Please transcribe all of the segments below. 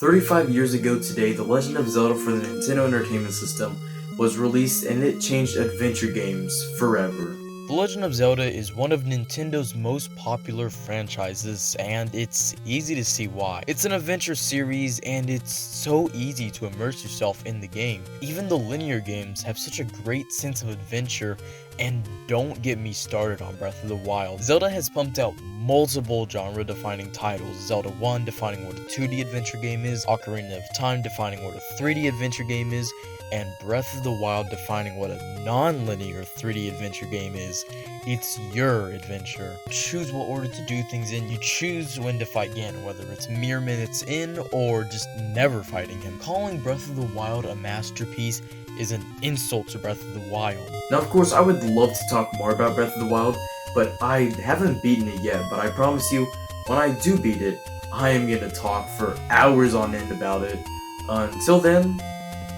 35 years ago today, The Legend of Zelda for the Nintendo Entertainment System was released and it changed adventure games forever. The Legend of Zelda is one of Nintendo's most popular franchises, and it's easy to see why. It's an adventure series, and it's so easy to immerse yourself in the game. Even the linear games have such a great sense of adventure, and don't get me started on Breath of the Wild. Zelda has pumped out multiple genre-defining titles, Zelda 1 defining what a 2D adventure game is, Ocarina of Time defining what a 3D adventure game is, and Breath of the Wild defining what a non-linear 3D adventure game is. It's your adventure. Choose what order to do things in. You choose when to fight Ganon, whether it's mere minutes in or just never fighting him. Calling Breath of the Wild a masterpiece is an insult to Breath of the Wild. Now, of course, I would love to talk more about Breath of the Wild, but I haven't beaten it yet. But I promise you, when I do beat it, I am going to talk for hours on end about it. Until then,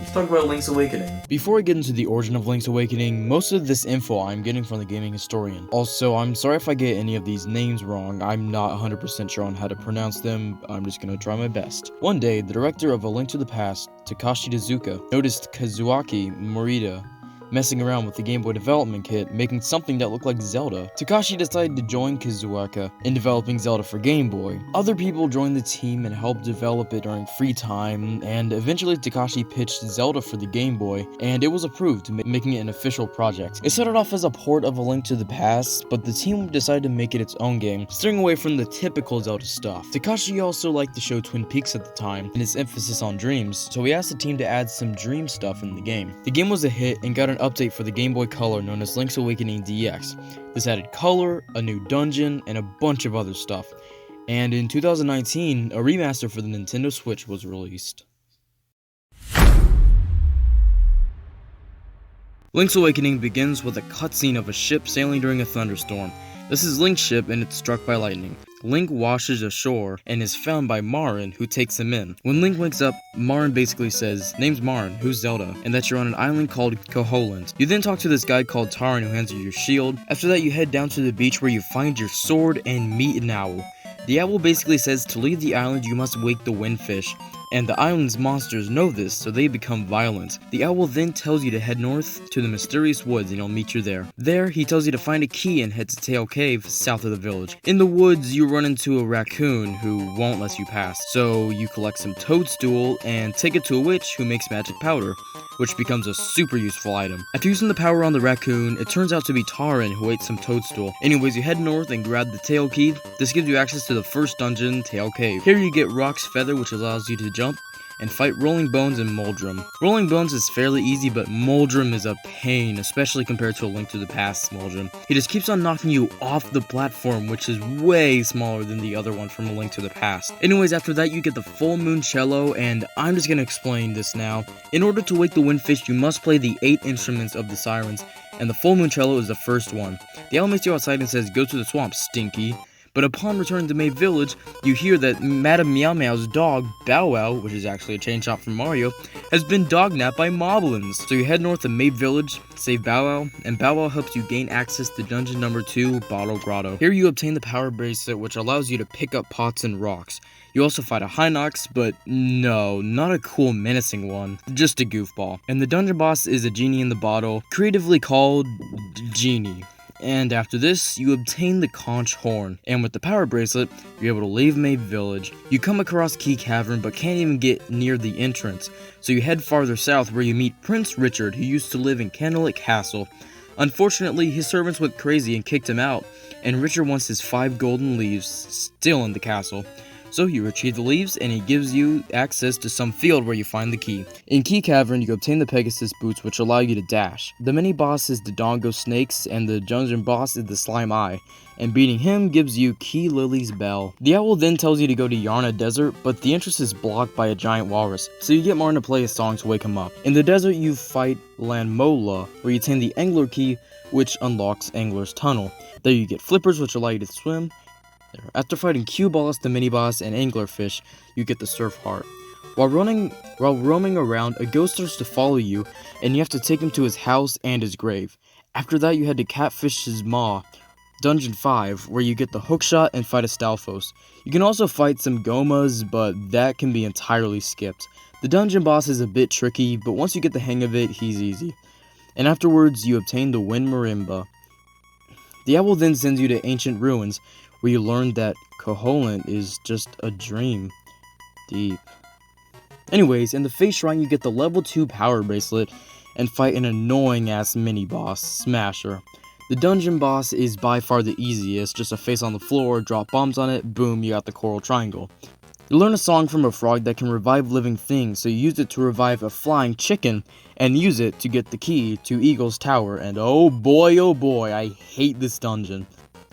let's talk about Link's Awakening. Before I get into the origin of Link's Awakening, most of this info I'm getting from the gaming historian. Also, I'm sorry if I get any of these names wrong. I'm not 100% sure on how to pronounce them. I'm just gonna try my best. One day, the director of A Link to the Past, Takashi Tezuka, noticed Kazuaki Morita messing around with the Game Boy development kit, making something that looked like Zelda. Takashi decided to join Kazuaki in developing Zelda for Game Boy. Other people joined the team and helped develop it during free time, and eventually Takashi pitched Zelda for the Game Boy, and it was approved, making it an official project. It started off as a port of A Link to the Past, but the team decided to make it its own game, steering away from the typical Zelda stuff. Takashi also liked the show Twin Peaks at the time, and its emphasis on dreams, so he asked the team to add some dream stuff in the game. The game was a hit and got an update for the Game Boy Color known as Link's Awakening DX. This added color, a new dungeon, and a bunch of other stuff. And in 2019, a remaster for the Nintendo Switch was released. Link's Awakening begins with a cutscene of a ship sailing during a thunderstorm. This is Link's ship and it's struck by lightning. Link washes ashore and is found by Marin, who takes him in. When Link wakes up, Marin basically says, "Name's Marin, who's Zelda?" and that you're on an island called Koholint. You then talk to this guy called Taran who hands you your shield. After that, you head down to the beach where you find your sword and meet an owl. The owl basically says to leave the island you must wake the windfish, and the island's monsters know this, so they become violent. The owl then tells you to head north to the mysterious woods and he'll meet you there. There, he tells you to find a key and head to Tail Cave, south of the village. In the woods, you run into a raccoon who won't let you pass, so you collect some toadstool and take it to a witch who makes magic powder, which becomes a super useful item. After using the power on the raccoon, it turns out to be Taran who ate some toadstool. Anyways, you head north and grab the tail key. This gives you access to the first dungeon, Tail Cave. Here you get Rock's Feather, which allows you to jump and fight Rolling Bones and Moldrum. Rolling Bones is fairly easy, but Moldrum is a pain, especially compared to A Link to the Past Moldrum. He just keeps on knocking you off the platform, which is way smaller than the other one from A Link to the Past. Anyways, after that you get the Full Moon Cello, and I'm just gonna explain this now. In order to wake the Windfish, you must play the 8 instruments of the Sirens, and the Full Moon Cello is the first one. The owl meets you outside and says, "Go to the swamp, Stinky." But upon returning to May Village, you hear that Madame Meow Meow's dog, Bow Wow, which is actually a chain shot from Mario, has been dognapped by moblins. So you head north to May Village, save Bow Wow, and Bow Wow helps you gain access to dungeon number 2, Bottle Grotto. Here you obtain the power bracelet, which allows you to pick up pots and rocks. You also fight a Hinox, but no, not a cool menacing one, just a goofball. And the dungeon boss is a genie in the bottle, creatively called Genie. And after this, you obtain the conch horn, and with the power bracelet, you're able to leave May Village. You come across Key Cavern, but can't even get near the entrance, so you head farther south where you meet Prince Richard, who used to live in Candlelit Castle. Unfortunately, his servants went crazy and kicked him out, and Richard wants his 5 golden leaves still in the castle. So you retrieve the leaves, and he gives you access to some field where you find the key. In Key Cavern, you obtain the Pegasus boots, which allow you to dash. The mini-boss is the Dongo Snakes, and the dungeon boss is the Slime Eye, and beating him gives you Key Lily's Bell. The owl then tells you to go to Yarna Desert, but the entrance is blocked by a giant walrus, so you get Martin to play a song to wake him up. In the desert, you fight Lanmola, where you obtain the Angler Key, which unlocks Angler's Tunnel. There you get Flippers, which allow you to swim. After fighting Q-Boss, the Mini-Boss, and Anglerfish, you get the Surf Heart. While roaming around, a ghost starts to follow you, and you have to take him to his house and his grave. After that, you head to Catfish's Maw, Dungeon 5, where you get the hookshot and fight a Stalfos. You can also fight some Gomas, but that can be entirely skipped. The dungeon boss is a bit tricky, but once you get the hang of it, he's easy. And afterwards, you obtain the Wind Marimba. The owl then sends you to Ancient Ruins, where you learn that Koholint is just a dream. Deep. Anyways, in the Face Shrine, you get the level 2 power bracelet and fight an annoying ass mini boss, Smasher. The dungeon boss is by far the easiest, just a face on the floor, drop bombs on it, boom, you got the coral triangle. You learn a song from a frog that can revive living things, so you use it to revive a flying chicken, and use it to get the key to Eagle's Tower, and oh boy, I hate this dungeon.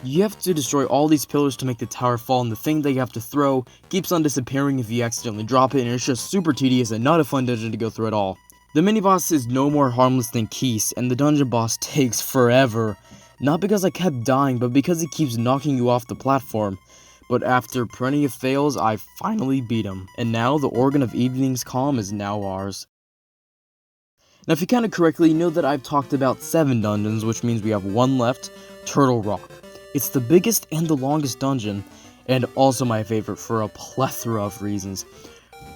You have to destroy all these pillars to make the tower fall, and the thing that you have to throw keeps on disappearing if you accidentally drop it, and it's just super tedious and not a fun dungeon to go through at all. The mini-boss is no more harmless than Keese, and the dungeon boss takes forever. Not because I kept dying, but because he keeps knocking you off the platform. But after plenty of fails, I finally beat him. And now the Organ of Evening's Calm is now ours. Now if you counted correctly, you know that I've talked about 7 dungeons, which means we have 1 left, Turtle Rock. It's the biggest and the longest dungeon, and also my favorite for a plethora of reasons.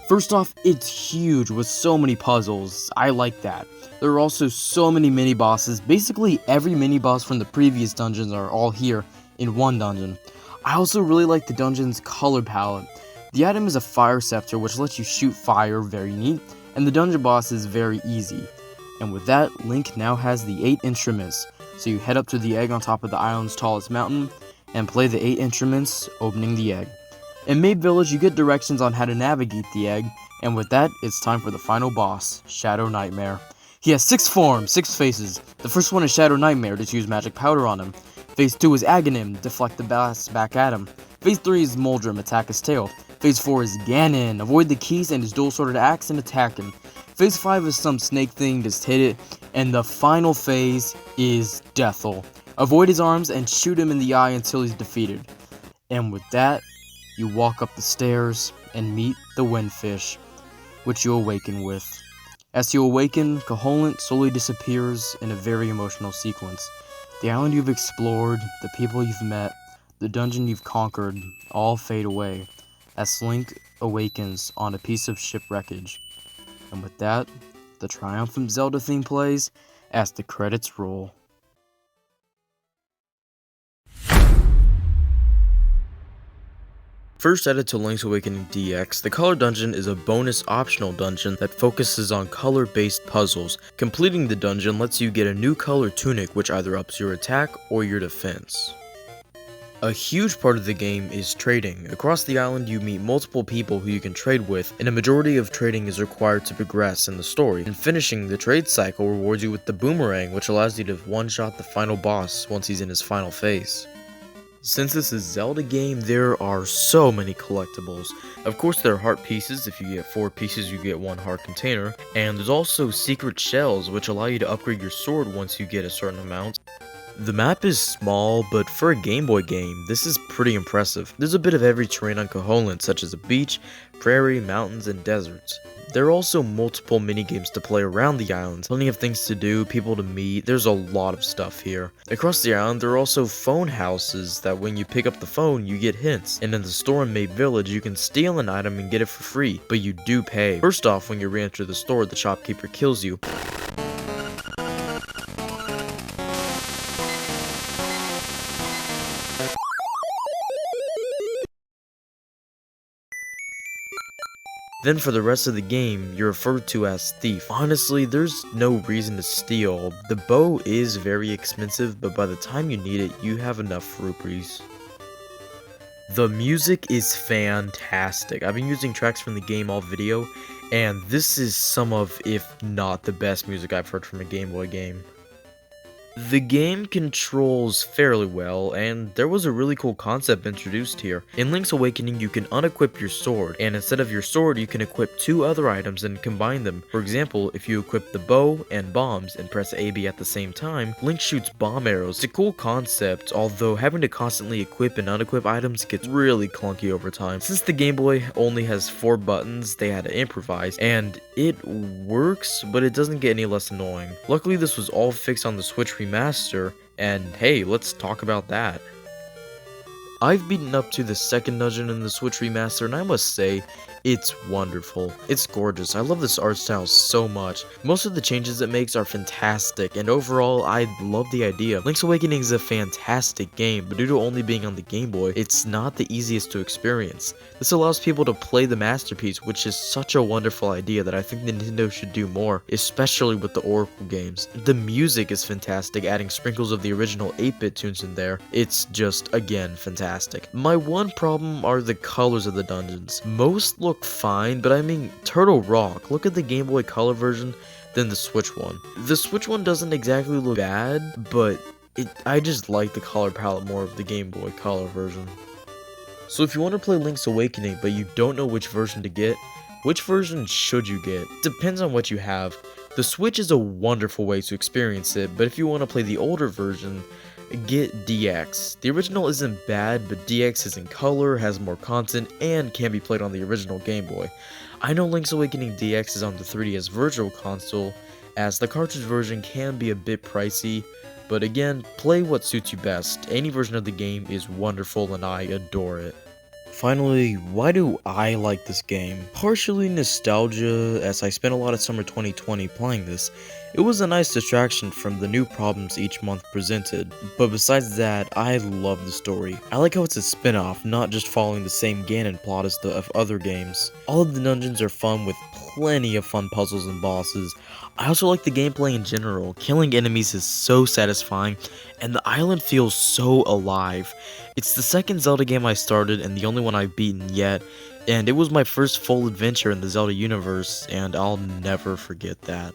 First off, it's huge with so many puzzles. I like that. There are also so many mini-bosses. Basically, every mini-boss from the previous dungeons are all here in one dungeon. I also really like the dungeon's color palette. The item is a fire scepter, which lets you shoot fire, very neat, and the dungeon boss is very easy. And with that, Link now has the 8 instruments. So you head up to the egg on top of the island's tallest mountain, and play the 8 instruments, opening the egg. In Mabe Village, you get directions on how to navigate the egg, and with that, it's time for the final boss, Shadow Nightmare. He has 6 forms, 6 faces. The first one is Shadow Nightmare, just use magic powder on him. Phase 2 is Aghanim, deflect the blast back at him. Phase 3 is Moldrum, attack his tail. Phase 4 is Ganon, avoid the keys and his dual-sworded axe and attack him. Phase 5 is some snake thing, just hit it. And the final phase is Deathel. Avoid his arms and shoot him in the eye until he's defeated. And with that, you walk up the stairs and meet the Windfish, which you awaken with. As you awaken, Koholint slowly disappears in a very emotional sequence. The island you've explored, the people you've met, the dungeon you've conquered, all fade away as Link awakens on a piece of shipwreckage. And with that, the triumphant Zelda theme plays as the credits roll. First added to Link's Awakening DX, the Color Dungeon is a bonus optional dungeon that focuses on color-based puzzles. Completing the dungeon lets you get a new color tunic which either ups your attack or your defense. A huge part of the game is trading. Across the island you meet multiple people who you can trade with, and a majority of trading is required to progress in the story. And finishing the trade cycle rewards you with the Boomerang, which allows you to one-shot the final boss once he's in his final phase. Since this is a Zelda game, there are so many collectibles. Of course there are heart pieces. If you get 4 pieces you get 1 heart container. And there's also secret shells which allow you to upgrade your sword once you get a certain amount. The map is small, but for a Game Boy game, this is pretty impressive. There's a bit of every terrain on Koholint, such as a beach, prairie, mountains, and deserts. There are also multiple minigames to play around the island, plenty of things to do, people to meet, there's a lot of stuff here. Across the island, there are also phone houses that when you pick up the phone, you get hints. And in the store in Mabe Village, you can steal an item and get it for free, but you do pay. First off, when you re-enter the store, the shopkeeper kills you. Then for the rest of the game, you're referred to as Thief. Honestly, there's no reason to steal. The bow is very expensive, but by the time you need it, you have enough rupees. The music is fantastic. I've been using tracks from the game all video, and this is some of, if not the best music I've heard from a Game Boy game. The game controls fairly well, and there was a really cool concept introduced here. In Link's Awakening, you can unequip your sword, and instead of your sword, you can equip 2 other items and combine them. For example, if you equip the bow and bombs and press AB at the same time, Link shoots bomb arrows. It's a cool concept, although having to constantly equip and unequip items gets really clunky over time. Since the Game Boy only has 4 buttons, they had to improvise, and it works, but it doesn't get any less annoying. Luckily, this was all fixed on the Switch Remaster, And hey, let's talk about that. I've beaten up to the second dungeon in the Switch remaster, and I must say, it's wonderful. It's gorgeous. I love this art style so much. Most of the changes it makes are fantastic, and overall, I love the idea. Link's Awakening is a fantastic game, but due to only being on the Game Boy, it's not the easiest to experience. This allows people to play the masterpiece, which is such a wonderful idea that I think Nintendo should do more, especially with the Oracle games. The music is fantastic, adding sprinkles of the original 8-bit tunes in there. It's just, again, fantastic. My one problem are the colors of the dungeons. Most look fine, but I mean, Turtle Rock, look at the Game Boy Color version, then the Switch one. The Switch one doesn't exactly look bad, but I just like the color palette more of the Game Boy Color version. So if you want to play Link's Awakening, but you don't know which version to get, which version should you get? Depends on what you have. The Switch is a wonderful way to experience it, but if you want to play the older version, get DX. The original isn't bad, but DX is in color, has more content, and can be played on the original Game Boy. I know Link's Awakening DX is on the 3DS Virtual Console, as the cartridge version can be a bit pricey, but again, play what suits you best. Any version of the game is wonderful and I adore it. Finally, why do I like this game? Partially nostalgia, as I spent a lot of summer 2020 playing this. It was a nice distraction from the new problems each month presented, but besides that, I love the story. I like how it's a spin-off, not just following the same Ganon plot as the other games. All of the dungeons are fun with plenty of fun puzzles and bosses. I also like the gameplay in general. Killing enemies is so satisfying, and the island feels so alive. It's the second Zelda game I started and the only one I've beaten yet, and it was my first full adventure in the Zelda universe, and I'll never forget that.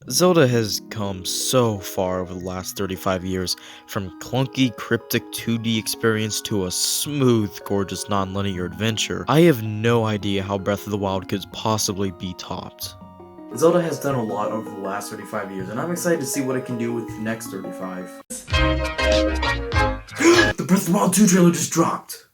Zelda has come so far over the last 35 years, from clunky, cryptic 2D experience to a smooth, gorgeous, non-linear adventure. I have no idea how Breath of the Wild could possibly be topped. Zelda has done a lot over the last 35 years, and I'm excited to see what it can do with the next 35. The Breath of the Wild 2 trailer just dropped!